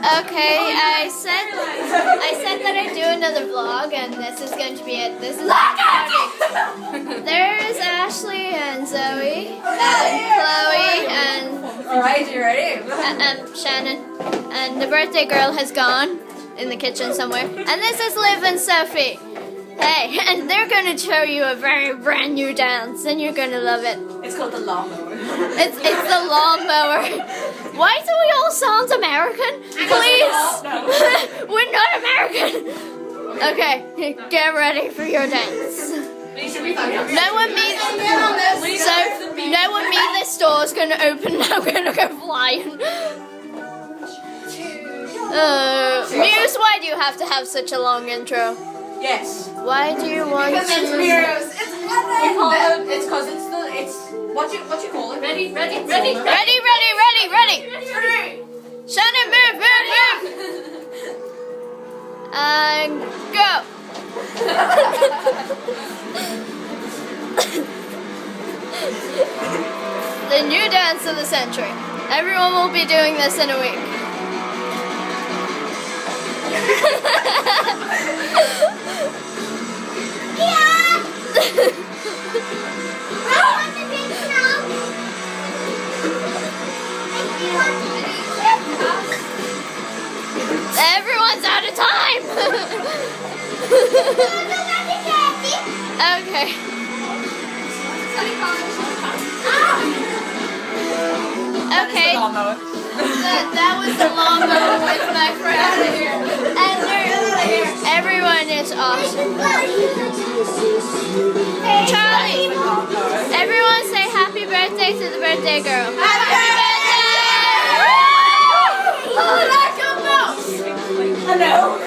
Okay, I said that I'd do another vlog, and this is going to be it. This is there's Ashley and Zoe and Chloe and Alright, you ready? Shannon, and the birthday girl has gone in the kitchen somewhere. And this is Liv and Sophie. Hey, and they're going to show you a very brand new dance, and you're going to love it. It's called the lawnmower. It's the lawnmower. Why do we all sound American? Please. We're not American. Okay, get ready for your dance. No one means this door is going to open and I'm going to go flying. Muse, why do you have to have such a long intro? Yes. Why do you want Because it's to? Muse. It's because it's what you call it? Ready. Ready. Shannon, move. And go. The new dance of the century. Everyone will be doing this in a week. Everyone's out of time. Okay. Okay. That was the lawnmower with my friend. And everyone is awesome. Charlie, everyone say happy birthday to the birthday girl. Happy birthday! Oh, like a mouse. I know.